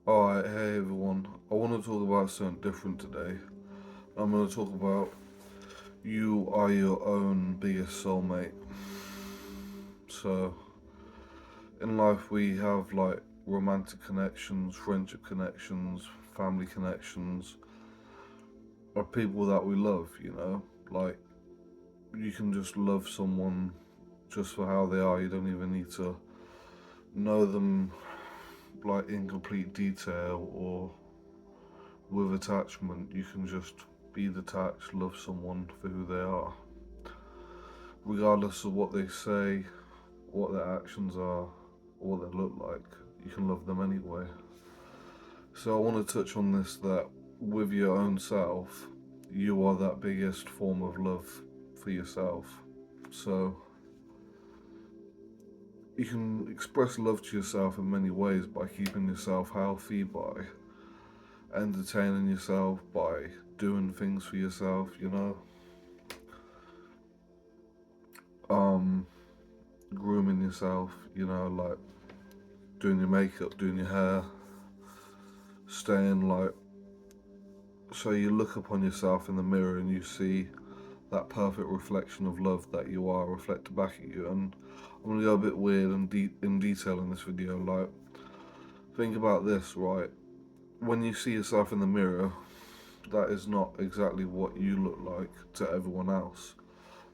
Alright, hey everyone. I want to talk about something different today. I'm going to talk about you are your own biggest soulmate. So, in life, we have like romantic connections, friendship connections, family connections, or people that we love, you know? Like, you can just love someone just for how they are. You don't even need to know them like in complete detail or with attachment. You can just be detached, love someone for who they are, regardless of what they say, what their actions are, or what they look like. You can love them anyway. So I want to touch on this, that with your own self, you are that biggest form of love for yourself. So you can express love to yourself in many ways by keeping yourself healthy, by entertaining yourself, by doing things for yourself, you know. Um, Grooming yourself, you know, like doing your makeup, doing your hair, staying like, so you look upon yourself in the mirror and you see that perfect reflection of love that you are reflected back at you. And I'm gonna go a bit weird and in detail in this video. Like, think about this, right? When you see yourself in the mirror, that is not exactly what you look like to everyone else,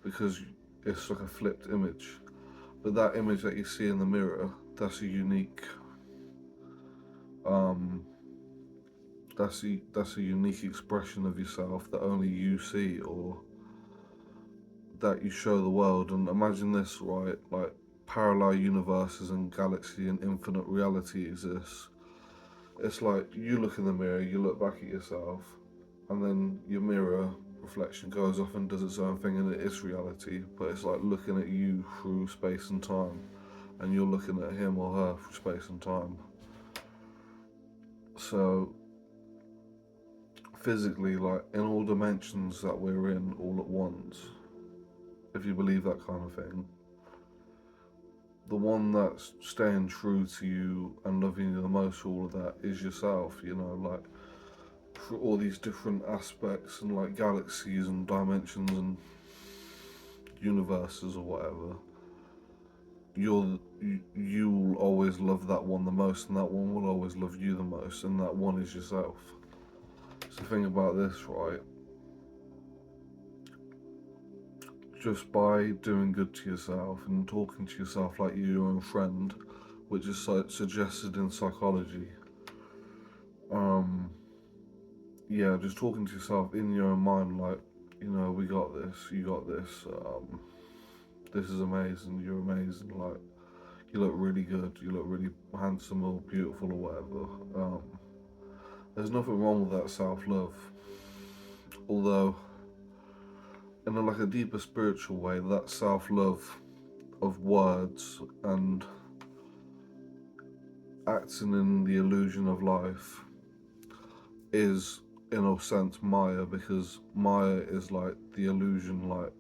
because it's like a flipped image. But that image that you see in the mirror, that's a unique um, that's a unique expression of yourself that only you see, or that you show the world. And imagine this, right? Like, parallel universes and galaxy and infinite reality exists. It's like you look in the mirror, you look back at yourself, and then your mirror reflection goes off and does its own thing, and it is reality. But it's like looking at you through space and time, and you're looking at him or her through space and time. So physically, like in all dimensions that we're in all at once, if you believe that kind of thing, the one that's staying true to you and loving you the most for all of that is yourself, you know, like for all these different aspects and like galaxies and dimensions and universes or whatever. You will always love that one the most, and that one will always love you the most, and that one is yourself. So think about this, right? Just by doing good to yourself and talking to yourself like you're your own friend, which is suggested in psychology. Um, yeah, just talking to yourself in your own mind, like, you know, we got this, you got this. This is amazing. You're amazing. Like, you look really good. You look really handsome or beautiful or whatever. There's nothing wrong with that self-love, although in like a deeper spiritual way, that self-love of words and acting in the illusion of life is in a sense Maya, because Maya is like the illusion, like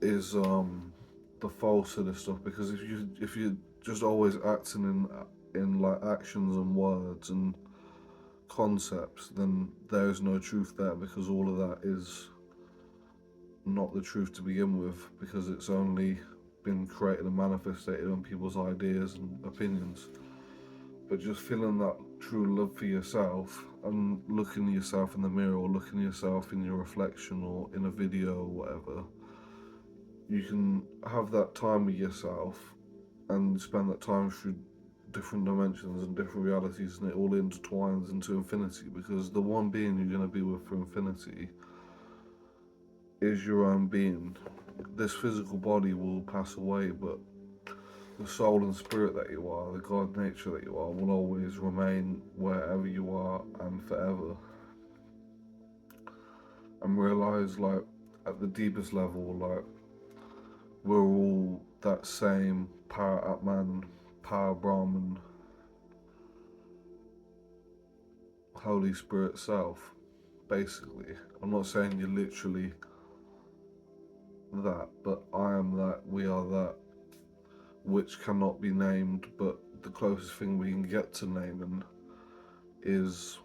is the falsehood of stuff. Because if you just always acting in like actions and words and concepts, then there is no truth there, because all of that is not the truth to begin with, because it's only been created and manifested on people's ideas and opinions. But just feeling that true love for yourself and looking at yourself in the mirror, or looking at yourself in your reflection or in a video or whatever, you can have that time with yourself and spend that time through different dimensions and different realities, and it all intertwines into infinity, because the one being you're going to be with for infinity is your own being. This physical body will pass away, but the soul and spirit that you are, the God nature that you are, will always remain wherever you are and forever. And realize, like, at the deepest level, like, we're all that same Para Atman, Para Brahman, Holy Spirit self, basically. I'm not saying you're literally that, but I am that, we are that, which cannot be named, but the closest thing we can get to naming is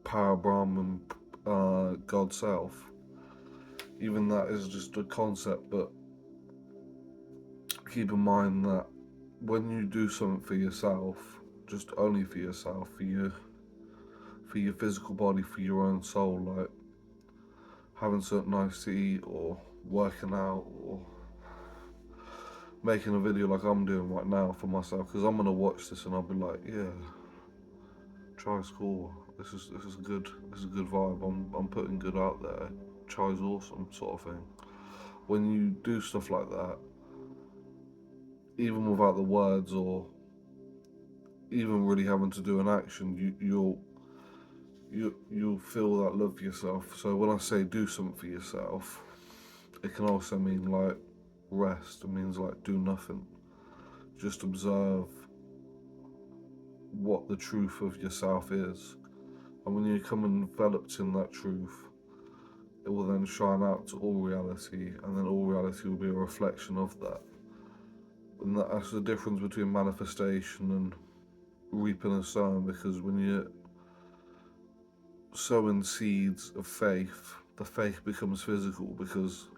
Para Brahman, God Self. Even that is just a concept, but keep in mind that when you do something for yourself, just only for yourself, for your physical body, for your own soul, like having something nice to eat or working out or making a video like I'm doing right now for myself, because I'm gonna watch this and I'll be like, yeah, Chai's cool. This is good. This is a good vibe. I'm putting good out there. Chai's awesome, sort of thing. When you do stuff like that, even without the words or even really having to do an action, you'll feel that love for yourself. So when I say do something for yourself, it can also mean like rest. It means like do nothing. Just observe what the truth of yourself is. And when you come enveloped in that truth, it will then shine out to all reality, and then all reality will be a reflection of that. And that's the difference between manifestation and reaping and sowing, because when you're sowing seeds of faith, the faith becomes physical, because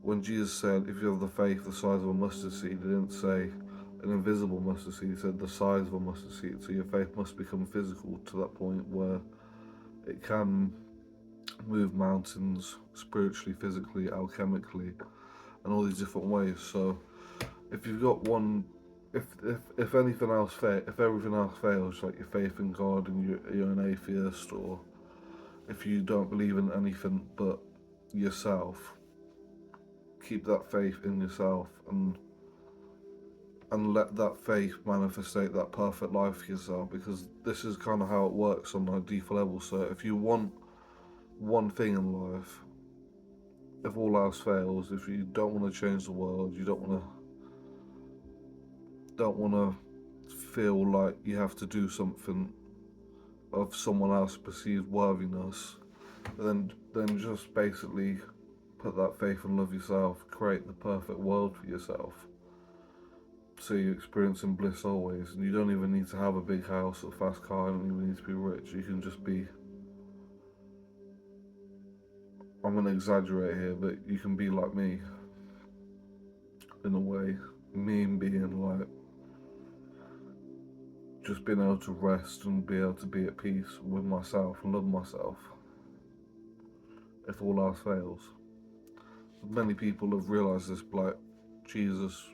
when Jesus said, if you have the faith the size of a mustard seed, he didn't say an invisible mustard seed, he said the size of a mustard seed. So your faith must become physical to that point where it can move mountains spiritually, physically, alchemically, and all these different ways. So if you've got one, if anything else if everything else fails, like your faith in God and you're an atheist, or if you don't believe in anything but yourself, keep that faith in yourself and let that faith manifestate that perfect life for yourself, because this is kind of how it works on a deeper level. So if you want one thing in life, if all else fails, if you don't want to change the world, you don't want to feel like you have to do something of someone else's perceived worthiness, then just basically put that faith and love yourself, create the perfect world for yourself, so you're experiencing bliss always. And you don't even need to have a big house or a fast car, you don't even need to be rich. You can just be, I'm going to exaggerate here, but you can be like me, in a way. Me being like, just being able to rest and be able to be at peace with myself and love myself, if all else fails. Many people have realised this, like Jesus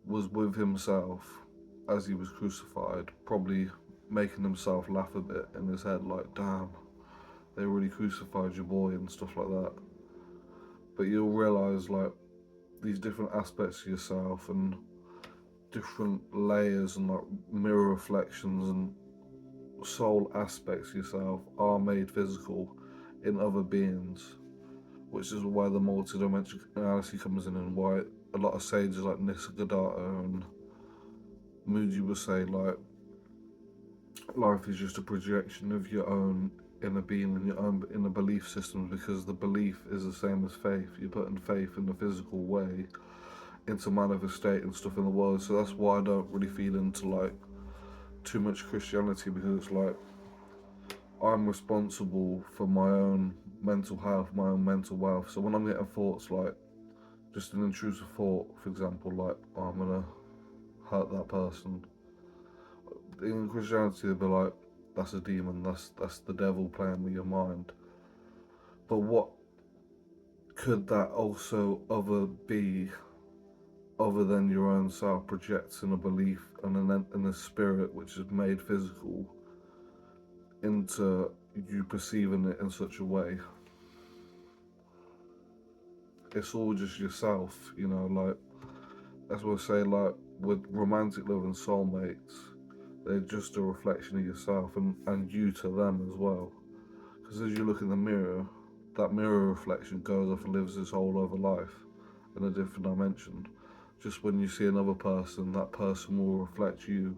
was with himself as he was crucified, probably making himself laugh a bit in his head, like, damn, they really crucified your boy and stuff like that. But you'll realise, like, these different aspects of yourself and different layers and like mirror reflections and soul aspects of yourself are made physical in other beings, which is why the multidimensionality comes in, and why a lot of sages like Nisargadatta and Mooji will say, like, life is just a projection of your own inner being and your own inner belief systems, because the belief is the same as faith. You're putting faith in a physical way into manifestating stuff in the world. So that's why I don't really feel into like too much Christianity, because it's like I'm responsible for my own mental health, my own mental wealth. So when I'm getting thoughts like just an intrusive thought, for example, like, oh, I'm gonna hurt that person, in Christianity they'll be like, that's a demon, that's the devil playing with your mind. But what could that also be other than your own self projecting a belief and a spirit which is made physical into you perceiving it in such a way? It's all just yourself, you know, like, that's what I say, like, with romantic love and soulmates, they're just a reflection of yourself and you to them as well. Because as you look in the mirror, that mirror reflection goes off and lives this whole other life in a different dimension. Just when you see another person, that person will reflect you,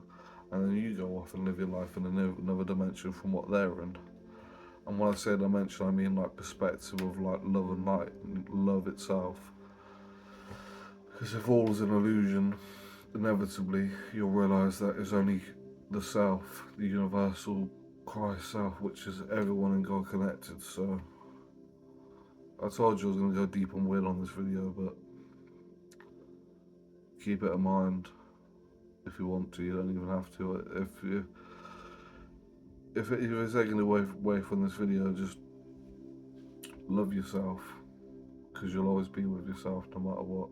and then you go off and live your life in another dimension from what they're in. And when I say dimension, I mean like perspective of like love and light, and love itself. Because if all is an illusion, inevitably you'll realise that it's only the self, the universal Christ self, which is everyone in God connected. So I told you I was going to go deep and weird on this video, but keep it in mind if you want to. You don't even have to. If you're taking away from this video, just love yourself, because you'll always be with yourself no matter what,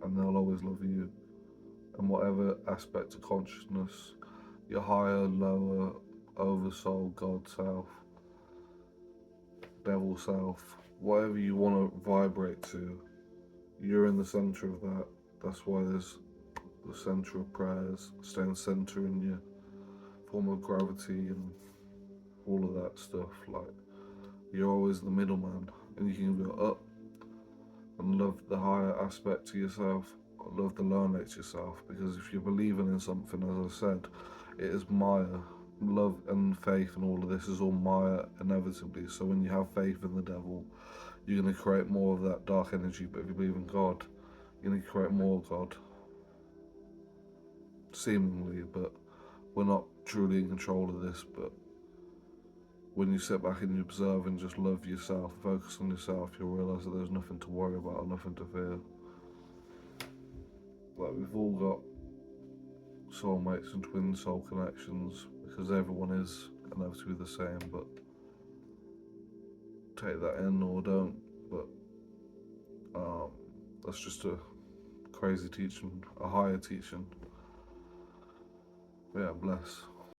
and they'll always love you. And whatever aspect of consciousness, your higher, lower, oversoul, God self, devil self, whatever you want to vibrate to, you're in the center of that. That's why there's the center of prayers, staying center in your form of gravity and all of that stuff. Like, you're always the middleman, and you can go up and love the higher aspect to yourself, or love the lower nature yourself. Because if you're believing in something, as I said, it is Maya. Love and faith and all of this is all Maya inevitably. So when you have faith in the devil, you're going to create more of that dark energy. But if you believe in God, you're going to create more God. Seemingly, but we're not truly in control of this. But when you sit back and you observe and just love yourself, focus on yourself, you'll realise that there's nothing to worry about or nothing to fear. Like, we've all got soulmates and twin soul connections, because everyone is inevitably the same, but take that in or don't. But that's just a crazy teaching, a higher teaching. Yeah, bless.